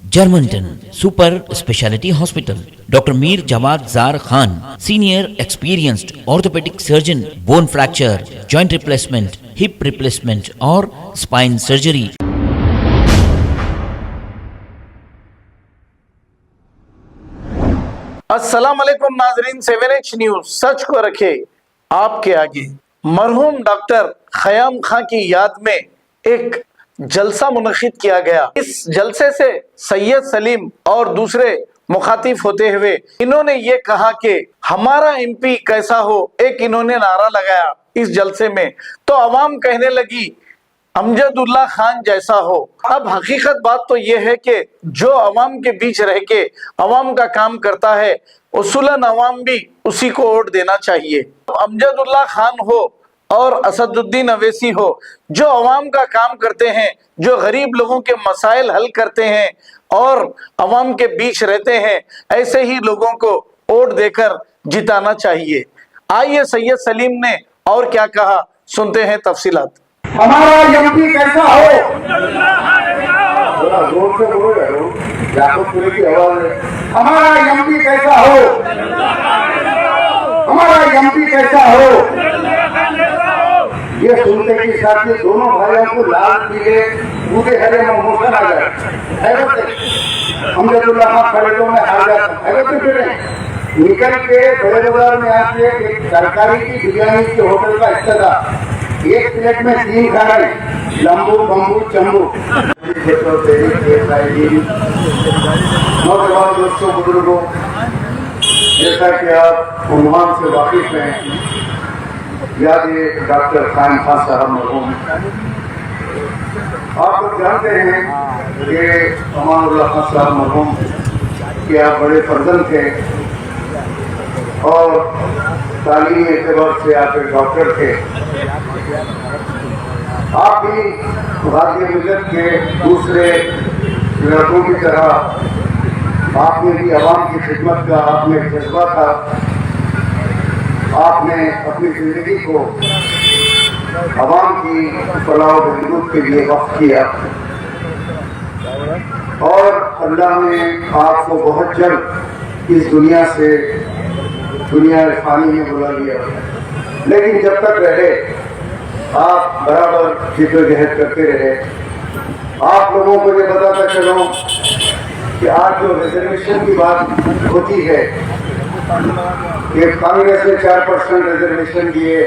Germantown Super Speciality Hospital. Dr. Mir Jawad Zar Khan, Senior Experienced Orthopedic Surgeon, Bone Fracture, Joint Replacement, Hip Replacement or Spine Surgery. अस्सलाम वालेकुम नाजरीन, 7H news सच को रखे आपके आगे। मरहूम डॉक्टर खयाम खां की याद में एक जलसा मुनक्किद किया गया। इस जलसे से सैयद सलीम और दूसरे मुखातिब होते हुए इन्होंने ये कहा कि हमारा एमपी कैसा हो, एक इन्होंने नारा लगाया इस जलसे में, तो अवाम कहने लगी अमजदुल्ला खान जैसा हो। अब हकीकत बात तो यह है कि जो अवाम के बीच रह के अवाम का काम करता है, उसूलन अवाम भी उसी को वोट देना चाहिए। अमजदुल्ला खान हो और असदुद्दीन अवैसी हो, जो अवाम का काम करते हैं, जो गरीब लोगों के मसाइल हल करते हैं और अवाम के बीच रहते हैं, ऐसे ही लोगों को वोट देकर जिताना चाहिए। आइए सैयद सलीम ने और क्या कहा, सुनते हैं तफसीलात। हमारा एमपी कैसा हो, थोड़ा जोर से बोलो यार, पूरे की आवाज है। हमारा एमपी कैसा हो, हमारा एमपी कैसा हो। ये सुनते के साथ ही दोनों भाइयों को लाल पीले बूढ़े हरे में मोशन आ जाए। अमजदुल्ला खान खड़े तो मैं हार जाता। फिर निकल के बड़े बाजार में आके एक सरकारी की बिरयानी की होटल का हिस्सा, एक प्लेट में 3 खा रहे, लंबू बम्बू चम्बू। नौजवान दोस्तों, बुजुर्गों, जैसा कि आप उन्वान से वाकिफ हैं, याद ये डॉक्टर खयाम खां साहब मरहूम, आप लोग जानते हैं कि अमानुल्लाह खान साहब मरहूम के आप बड़े फर्जंद थे और तालीमी एतबार से आप एक डॉक्टर थे। आप भी भारतीय मिलत के दूसरे लड़कों की तरह आपने भी आवाम की खिदमत का आप में जज्बा था। आपने अपनी जिंदगी को आवाम की फलाह व बहबूद के लिए वक्फ किया और अल्लाह ने आपको बहुत जल्द इस दुनिया से दुनिया फानी में बुला लिया। लेकिन जब तक रहे आप बराबर जिद्दोजहद करते रहे। आप लोगों को ये बताता चलो कि आज जो रिजर्वेशन की बात होती है कि कांग्रेस ने 4% रिजर्वेशन दिए,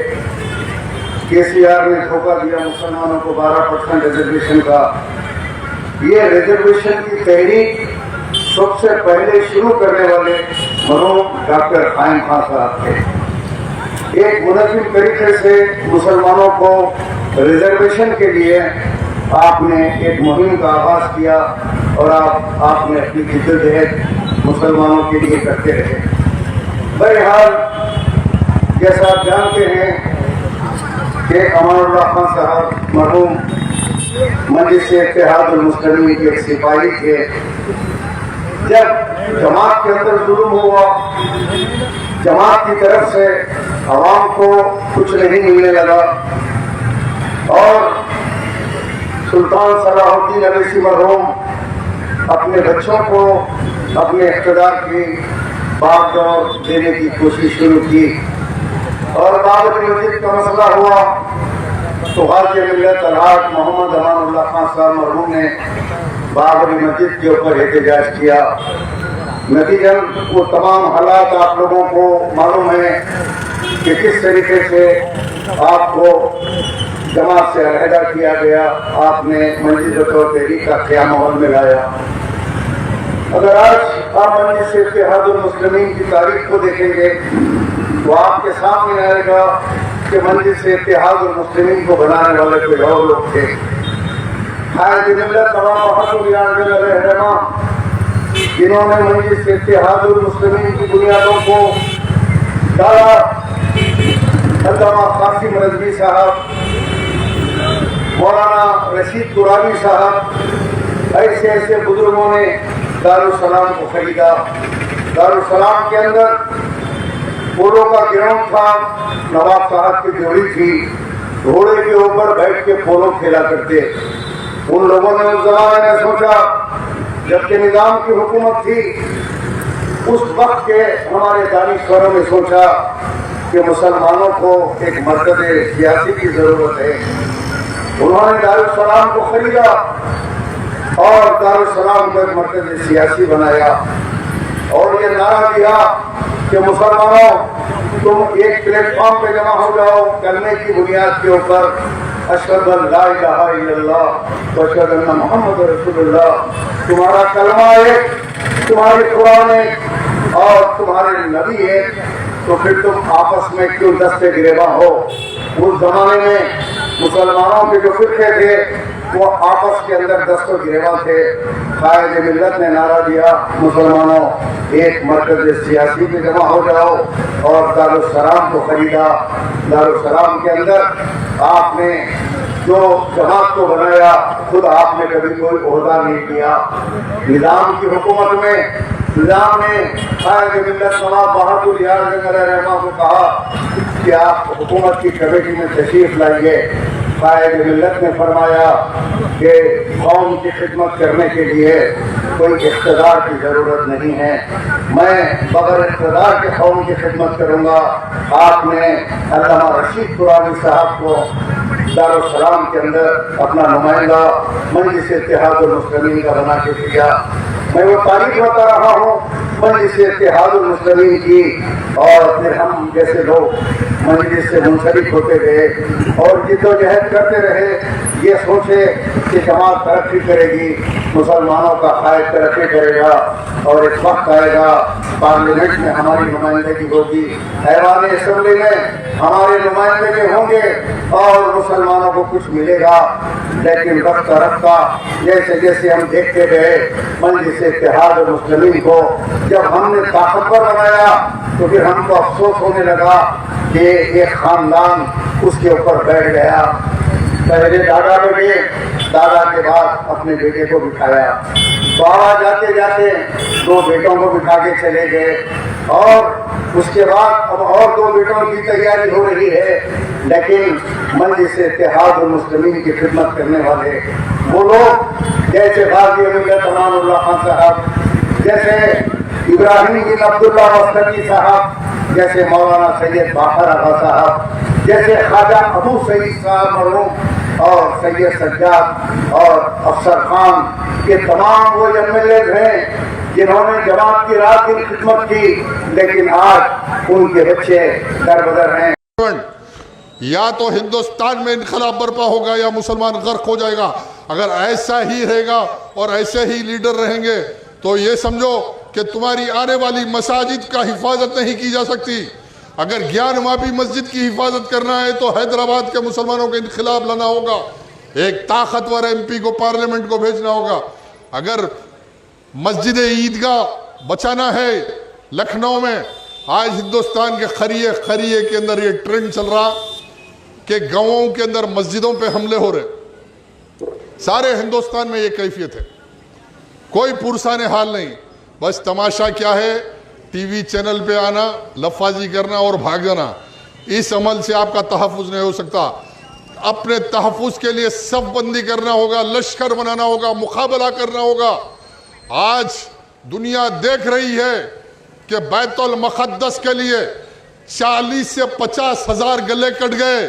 केसीआर ने धोखा दिया मुसलमानों को 12% रिजर्वेशन का। ये रिजर्वेशन की तहरीक सबसे पहले शुरू करने वाले मरहूम डॉक्टर खयाम खां साहब थे। एक मुनज़्ज़म तरीके से मुसलमानों को रिजर्वेशन के लिए आपने एक मुहिम का आगाज किया और आपने अपनी जिद्दोजहद मुसलमानों के लिए करते रहे। बहरहाल, जैसा आप जानते हैं कि अमानुल्लाह खान साहब मरहूम मजलिस इत्तेहादुल मुस्लिमीन के एक सिपाही थे। जब जमात के अंदर जुल्म हुआ, जमात की तरफ से आवाम को कुछ नहीं मिलने लगा और सुल्तान सलाहुद्दीन अवैसी मरहूम अपने बच्चों को अपने इख्तियार की बागडोर देने की कोशिश शुरू की और बाबरी मस्जिद का मसला हुआ तो गाज़ी मिल्लत अलहाज मोहम्मद अमानुल्लाह खान साहब मरहूम ने बाबरी मस्जिद के ऊपर एहतजाज किया। नतीजन वो तमाम हालात आप लोगों को मालूम है कि किस तरीके से आपको जमात से अलहदा किया गया, आपने मस्जिद और तहरीक का क़याम माहौल में लाया। अगर आज आप मजलिस इत्तेहादुल मुस्लिमीन की तारीख को देखेंगे तो आपके सामने आएगा कि मजलिस इत्तेहादुल मुस्लिमीन को बनाने वाले कोई और लोग थे। जिन्होंने मजलिस इत्तेहादुल मुस्लिमीन की बुनियादों को डाला। अल्लामा कासिम रज़वी साहब, मौलाना रशीद कुरानी साहब, ऐसे ऐसे बुजुर्गों ने दारुस्सलाम को खरीदा। दारुस्सलाम के अंदर पोलो का ग्राउंड था, नवाब साहब की जोड़ी थी, घोड़े के ऊपर बैठ के पोलो खेला करते। उन लोगों ने उस जमाने में सोचा جبکہ نظام کی حکومت تھی اس وقت کے ہمارے دانشوروں نے سوچا کہ مسلمانوں کو ایک مرکز سیاسی کی ضرورت ہے. انہوں نے دارالسلام کو خریدا اور دارالسلام کو ایک مرکز سیاسی بنایا اور یہ نعرہ دیا کہ مسلمانوں تم ایک پلیٹ فارم پہ جمع ہو جاؤ کرنے کی بنیاد کے اوپر اشہد ان لا الہ الا اللہ و اشہد ان محمد رسول اللہ. تمہارا کلمہ ایک، تمہاری قرآن ایک اور تمہارے نبی ایک، تو پھر تم آپس میں کیوں دستے گریباں ہو. اس زمانے میں مسلمانوں کے جو فرقے تھے وہ آپس کے اندر دست و گریباں تھے. قائد ملت نے نعرہ دیا مسلمانوں ایک مرکز سیاسی میں جمع ہو جاؤ اور دارالسلام کو خریدا. دارالسلام کے اندر آپ نے جو جماعت کو بنایا خود آپ نے کبھی کوئی عہدہ نہیں کیا. نظام کی حکومت میں نظام نے قائد ملت نواب بہادر یار جنگ علیہ رحمہ کو کہا کہ آپ حکومت کی کمیٹی میں تشریف لائیے. قائد ملت نے فرمایا کہ قوم کی خدمت کرنے کے لیے کوئی اقتدار کی ضرورت نہیں ہے، میں بغیر اقتدار کے قوم کی خدمت کروں گا. آپ نے علامہ رشید قرآنی صاحب کو دارالسلام کے اندر اپنا نمائندہ مجلس اتحاد المسلمین کا بنا کے دیا. میں وہ تاریخ بتا رہا ہوں مجلس اتحاد المسلمین کی، اور پھر ہم جیسے لوگ مجلس سے منسلک ہوتے گئے اور جدوجہد کرتے رہے. یہ سوچے کہ جماعت ترقی کرے گی، مسلمانوں کا قائد ترقی کرے گا اور ایک وقت آئے گا پارلیمنٹ میں ہماری نمائندگی ہوگی، ایوان اسمبلی میں ہمارے نمائندے ہوں گے اور مسلمانوں کو کچھ ملے گا. لیکن رفتہ رفتہ جیسے جیسے ہم دیکھتے گئے مجلس اتحاد المسلمین کو جب ہم نے طاقتور بنایا تو پھر ہم کو افسوس ہونے لگا کہ ایک خاندان اس کے اوپر بیٹھ گیا. پہلے دادا بیٹے، دادا کے بعد اپنے بیٹے کو بٹھایا. بابا جاتے جاتے دو بیٹوں کو بٹھا کے چلے گئے اور اس کے بعد اب اور دو بیٹوں کی تیاری ہو رہی ہے. لیکن مجلس اتحاد المسلمین کی خدمت کرنے والے وہ لوگ جیسے غازی ملت امان اللہ خان صاحب، جیسے ابراہیم بن عبداللہ واسطی صاحب، جیسے مولانا سید باقر آغا صاحب، جیسے خواجہ ابو سعید صاحب مرحوم اور سید سجاد اور افسر خان، یہ تمام وہ MLAs ہیں جنہوں نے جماعت کی رات دن خدمت کی، لیکن آج ان کے بچے در بدر ہیں. یا تو ہندوستان میں انقلاب برپا ہوگا یا مسلمان غرق ہو جائے گا. اگر ایسا ہی رہے گا اور ایسے ہی لیڈر رہیں گے تو یہ سمجھو کہ تمہاری آنے والی مساجد کا حفاظت نہیں کی جا سکتی. اگر گیان واپی مسجد کی حفاظت کرنا ہے تو حیدرآباد کے مسلمانوں کا انقلاب لانا ہوگا، ایک طاقتور MP کو پارلیمنٹ کو بھیجنا ہوگا. اگر مسجد عیدگاہ بچانا ہے لکھنؤ میں، آج ہندوستان کے خریے کے اندر یہ ٹرینڈ چل رہا کہ گاؤں کے اندر مسجدوں پہ حملے ہو رہے. سارے ہندوستان میں یہ کیفیت ہے، کوئی پرسان حال نہیں. بس تماشا کیا ہے، ٹی وی چینل پہ آنا، لفاظی کرنا اور بھاگ جانا. اس عمل سے آپ کا تحفظ نہیں ہو سکتا. اپنے تحفظ کے لیے صف بندی کرنا ہوگا، لشکر بنانا ہوگا، مقابلہ کرنا ہوگا. آج دنیا دیکھ رہی ہے کہ بیت المقدس کے لیے 40 سے 50 ہزار گلے کٹ گئے.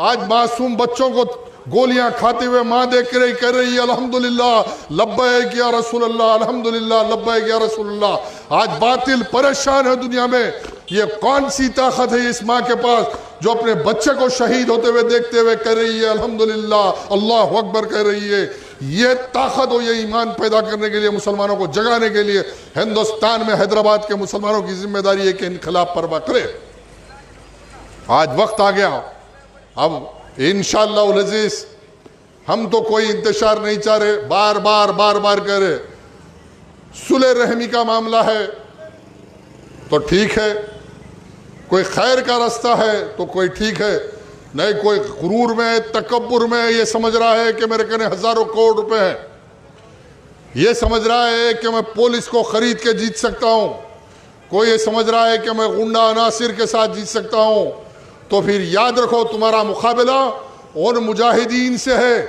آج معصوم بچوں کو گولیاں کھاتے ہوئے ماں دیکھ رہی کہہ رہی ہے الحمدللہ لبیک یا رسول اللہ، الحمدللہ لبیک یا رسول اللہ. آج باطل پریشان ہے دنیا میں. یہ کون سی طاقت ہے اس ماں کے پاس جو اپنے بچے کو شہید ہوتے ہوئے دیکھتے ہوئے کہہ رہی ہے الحمدللہ اللہ اکبر کہہ رہی ہے. یہ طاقت اور یہ ایمان پیدا کرنے کے لیے، مسلمانوں کو جگانے کے لیے ہندوستان میں حیدرآباد کے مسلمانوں کی ذمہ داری ہے کہ انقلاب برپا کرے. آج وقت آ گیا. اب انشاءاللہ العزیز ہم تو کوئی انتشار نہیں چاہ رہے، بار بار کہہ رہے صلح رحمی کا معاملہ ہے تو ٹھیک ہے، کوئی خیر کا راستہ ہے تو کوئی ٹھیک ہے. نہیں کوئی غرور میں تکبر میں یہ سمجھ رہا ہے کہ میرے کنے ہزاروں کروڑ روپے ہیں، یہ سمجھ رہا ہے کہ میں پولیس کو خرید کے جیت سکتا ہوں، کوئی یہ سمجھ رہا ہے کہ میں غنڈہ عناصر کے ساتھ جیت سکتا ہوں، تو پھر یاد رکھو تمہارا مقابلہ ان مجاہدین سے ہے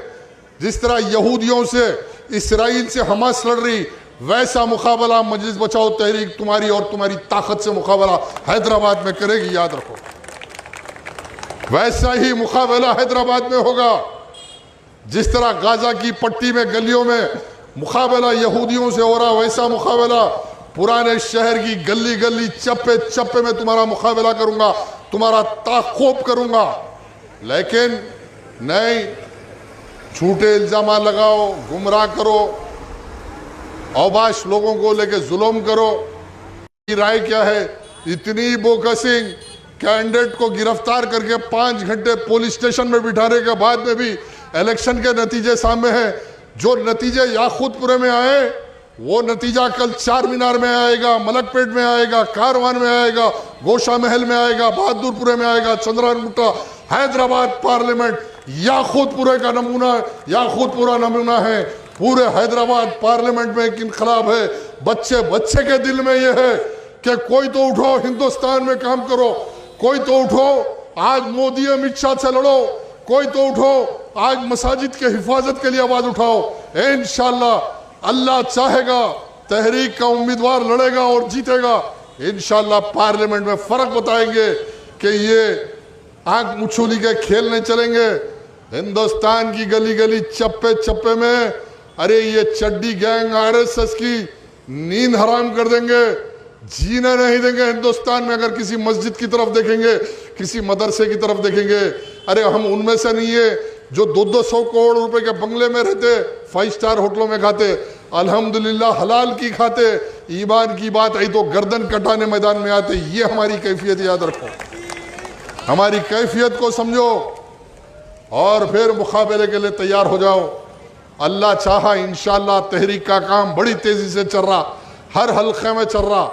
جس طرح یہودیوں سے इसराइल से हमास लड़ रही, वैसा मुकाबला मजलिस बचाओ तहरीक तुम्हारी और तुम्हारी ताकत से मुकाबला हैदराबाद में करेगी, याद रखो। वैसा ही मुकाबला हैदराबाद में होगा जिस तरह गाजा की पट्टी में गलियों में मुकाबला यहूदियों से हो रहा, वैसा मुकाबला पुराने शहर की गली गली चप्पे चप्पे में तुम्हारा मुकाबला करूंगा, तुम्हारा ताकोब करूंगा। लेकिन नहीं, झूठे इल्जाम लगाओ, गुमराह करो, औबाश लोगों को लेके जुल्म करो। राय क्या है? इतनी बोकसिंग, कैंडिडेट को गिरफ्तार करके 5 घंटे पुलिस स्टेशन में बिठाने के बाद में भी इलेक्शन के नतीजे सामने हैं। जो नतीजे याकूतपुरे में आए वो नतीजा कल चार मीनार में आएगा, मलकपेट में आएगा, कारवान में आएगा, गोशा महल में आएगा, बहादुरपुरे में आएगा, चंद्रानगुट्टा, हैदराबाद पार्लियामेंट याकूतपुरे का नमूना, याकूतपुरा नमूना है। पूरे हैदराबाद पार्लियामेंट में एक इनकलाब है। बच्चे बच्चे के दिल में यह है कि कोई तो उठो, हिंदुस्तान में काम करो, कोई तो उठो, आज मोदी अमित शाह से लड़ो, कोई तो उठो, आज मसाजिद के हिफाजत के लिए आवाज उठाओ। इंशाअल्लाह अल्लाह चाहेगा तहरीक का उम्मीदवार लड़ेगा और जीतेगा। इंशाअल्लाह पार्लियामेंट में फर्क बताएंगे कि ये आंख मुछूली के खेल नहीं चलेंगे। हिंदुस्तान की गली गली चप्पे चप्पे में अरे ये चड्डी गैंग आरएसएस की नींद हराम कर देंगे, जीने नहीं देंगे हिंदुस्तान में। अगर किसी मस्जिद की तरफ देखेंगे, किसी मदरसे की तरफ देखेंगे, अरे हम उनमें से नहीं है जो 200 करोड़ रुपए के बंगले में रहते, 5 स्टार होटलों में खाते, अल्हम्दुलिल्लाह हलाल की खाते, ईमान की बात आई तो गर्दन कटाने मैदान में आते। ये हमारी कैफियत याद रखो, हमारी कैफियत को समझो और फिर मुकाबले के लिए तैयार हो जाओ। अल्लाह चाहा इंशाअल्लाह तहरीक का काम बड़ी तेजी से चल रहा, हर हल्के में चल रहा।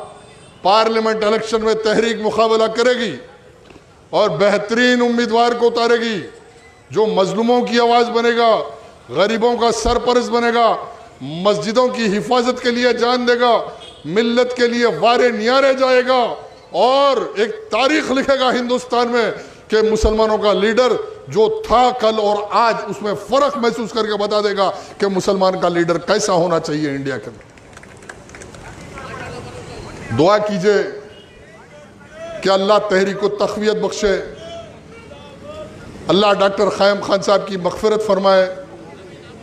पार्लियामेंट इलेक्शन में तहरीक मुकाबला करेगी और बेहतरीन उम्मीदवार को उतारेगी जो मजलूमों की आवाज बनेगा, गरीबों का सरपरस्त बनेगा, मस्जिदों की हिफाजत के लिए जान देगा, मिल्लत के लिए वारे नियारे जाएगा और एक तारीख लिखेगा हिंदुस्तान में कि मुसलमानों का लीडर जो था कल और आज, उसमें फर्क महसूस करके बता देगा कि मुसलमान का लीडर कैसा होना चाहिए इंडिया के अंदर। दुआ कीजिए कि अल्लाह तहरीक को तक़वियत बख्शे, अल्लाह डॉक्टर ख़याम खान साहब की मग़फ़िरत फरमाए,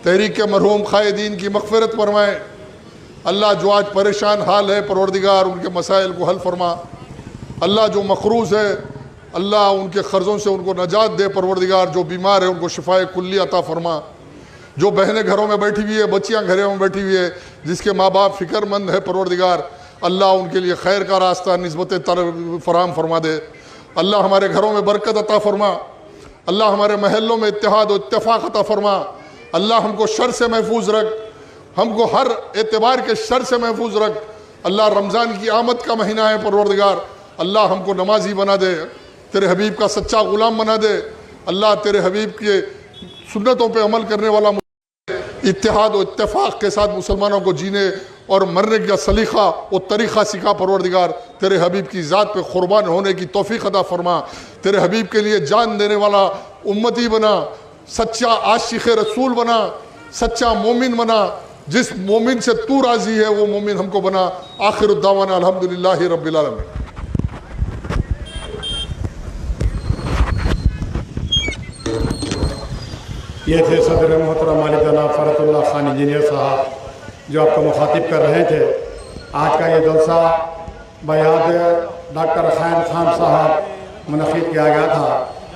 तहरीक के मरहूम क़ायदीन की मग़फ़िरत फरमाए। अल्लाह जो आज परेशान हाल है परवरदिगार उनके मसाइल को हल फरमा। अल्लाह जो मक़रूज़ है अल्लाह उनके क़र्ज़ों से उनको नजात दे परवरदिगार। जो बीमार है उनको शिफाए कुल्ली अता फरमा। जो बहनें घरों में बैठी हुई है, बच्चियाँ घरों में बैठी हुई है, जिसके माँ बाप फ़िक्रमंद है परवरदिगार, अल्लाह उनके लिए खैर का रास्ता निस्बत फराम फरमा दे। अल्लाह हमारे घरों में बरकत अता फरमा। अल्लाह हमारे महलों में इत्तेहाद और इत्तेफाक अता फरमा। अल्लाह हमको शर से महफूज रख, हमको हर एतबार के शर से महफूज रख। अल्लाह रमज़ान की आमद का महीना है परवरदिगार, अल्लाह हमको नमाजी बना दे, तेरे हबीब का सच्चा ग़ुलाम बना दे। अल्लाह तेरे हबीब के सुन्नतों पे अमल करने वाला, इत्तेहाद और इत्तेफाक के साथ मुसलमानों को जीने और मरने का सलीक़ा और तरीक़ा सिखा परवरदिगार। तेरे हबीब की ज़ात पे क़ुरबान होने की तौफ़ीक़ अता फरमा। तेरे हबीब के लिए जान देने वाला उम्मती बना, सच्चा आशिक़ रसूल बना, सच्चा मोमिन बना। जिस मोमिन से तू राज़ी है वो मोमिन हमको बना। आखिर दावाना अल्हम्दुलिल्लाहि रब्बिल आलमीन। ये थे सदर मोहतरम मौलाना फ़रतुल्लाह खान इंजीनियर साहब जो आपको मुखातिब कर रहे थे। आज का ये जलसा बयाद डॉक्टर ख़याम खान साहब मुनक़िद किया गया था।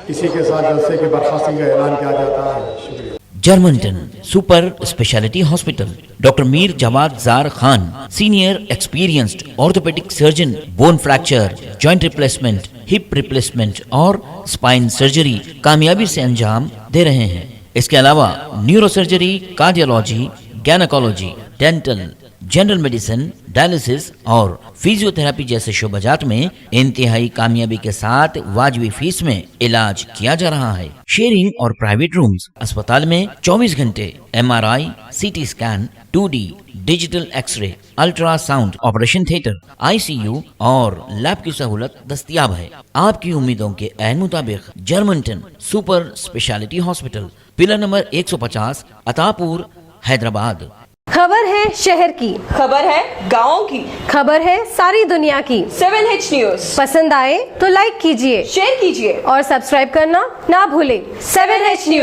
इसी के साथ जलसे की बर्खास्ती का ऐलान किया जाता है। शुक्रिया। जर्मनटन super speciality hospital, doctor Mir Jamat Jar Khan, senior experienced orthopaedic surgeon, bone fracture, joint replacement, hip replacement और स्पाइन सर्जरी कामयाबी से अंजाम दे रहे हैं। इसके अलावा neurosurgery, cardiology, gynaecology, dental, general medicine, dialysis और फिजियोथेरेपी जैसे शोबाजात में इंतहाई कामयाबी के साथ वाजिबी फीस में इलाज किया जा रहा है। शेयरिंग और प्राइवेट रूम्स, अस्पताल में 24 घंटे MRI, CT scan, 2D digital x-ray, ultrasound, operation theatre, ICU और लैब की सहूलत दस्तयाब है। आपकी उम्मीदों के ऐन मुताबिक Germanten super speciality hospital, pillar number 150, Attapur, Hyderabad. खबर है शहर की, खबर है गाँव की, खबर है सारी दुनिया की। 7H न्यूज पसंद आए तो लाइक कीजिए, शेयर कीजिए और सब्सक्राइब करना ना भूलें। 7H news.